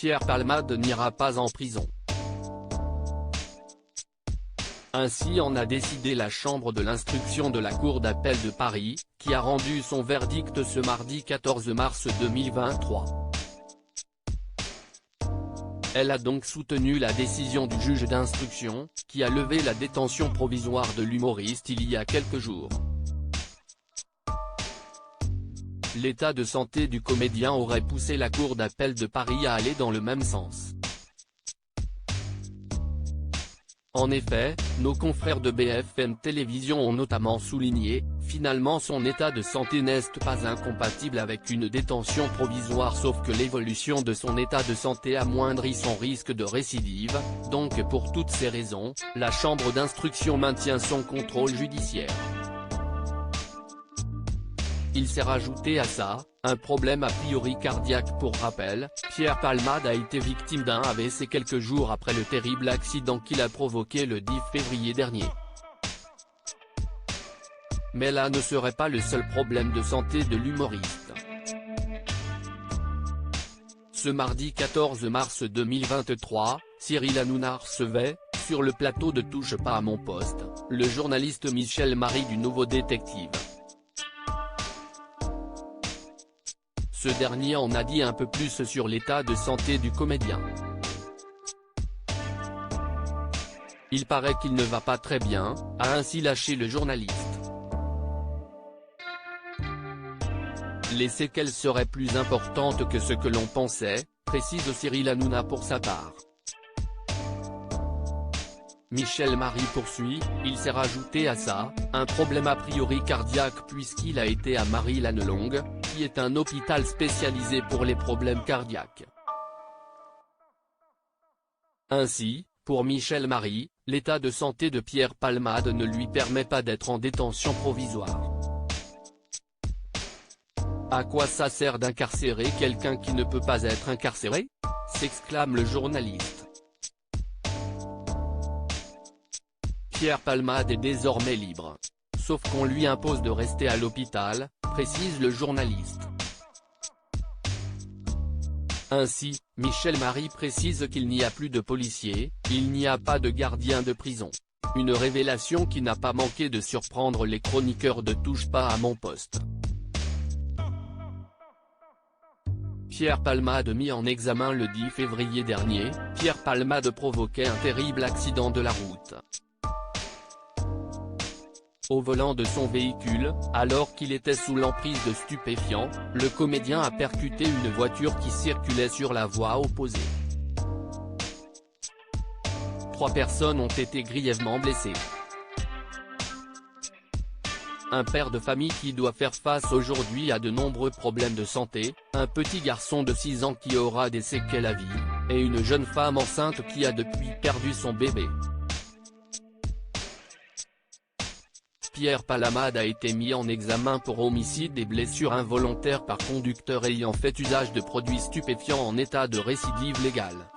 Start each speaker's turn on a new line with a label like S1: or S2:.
S1: Pierre Palmade n'ira pas en prison. Ainsi en a décidé la Chambre de l'instruction de la Cour d'appel de Paris, qui a rendu son verdict ce mardi 14 mars 2023. Elle a donc soutenu la décision du juge d'instruction, qui a levé la détention provisoire de l'humoriste il y a quelques jours. L'état de santé du comédien aurait poussé la Cour d'appel de Paris à aller dans le même sens. En effet, nos confrères de BFM Télévision ont notamment souligné, finalement son état de santé n'est pas incompatible avec une détention provisoire sauf que l'évolution de son état de santé amoindrit son risque de récidive, donc pour toutes ces raisons, la Chambre d'instruction maintient son contrôle judiciaire. Il s'est rajouté à ça, un problème a priori cardiaque. Pour rappel, Pierre Palmade a été victime d'un AVC quelques jours après le terrible accident qu'il a provoqué le 10 février dernier. Mais là ne serait pas le seul problème de santé de l'humoriste. Ce mardi 14 mars 2023, Cyril Hanouna recevait, sur le plateau de Touche pas à mon poste, le journaliste Michel Marie du Nouveau Détective. Ce dernier en a dit un peu plus sur l'état de santé du comédien. Il paraît qu'il ne va pas très bien, a ainsi lâché le journaliste. Les séquelles seraient plus importantes que ce que l'on pensait, précise Cyril Hanouna pour sa part. Michel Marie poursuit, il s'est rajouté à ça, un problème a priori cardiaque puisqu'il a été à Marie-Lannelongue, qui est un hôpital spécialisé pour les problèmes cardiaques. Ainsi, pour Michel Marie, l'état de santé de Pierre Palmade ne lui permet pas d'être en détention provisoire. À quoi ça sert d'incarcérer quelqu'un qui ne peut pas être incarcéré ? S'exclame le journaliste. Pierre Palmade est désormais libre. Sauf qu'on lui impose de rester à l'hôpital, précise le journaliste. Ainsi, Michel Marie précise qu'il n'y a plus de policiers, il n'y a pas de gardien de prison. Une révélation qui n'a pas manqué de surprendre les chroniqueurs de Touche pas à mon poste. Pierre Palmade mis en examen le 10 février dernier, Pierre Palmade provoquait un terrible accident de la route. Au volant de son véhicule, alors qu'il était sous l'emprise de stupéfiants, le comédien a percuté une voiture qui circulait sur la voie opposée. 3 personnes ont été grièvement blessées. Un père de famille qui doit faire face aujourd'hui à de nombreux problèmes de santé, un petit garçon de 6 ans qui aura des séquelles à vie, et une jeune femme enceinte qui a depuis perdu son bébé. Pierre Palmade a été mis en examen pour homicide et blessures involontaires par conducteur ayant fait usage de produits stupéfiants en état de récidive légale.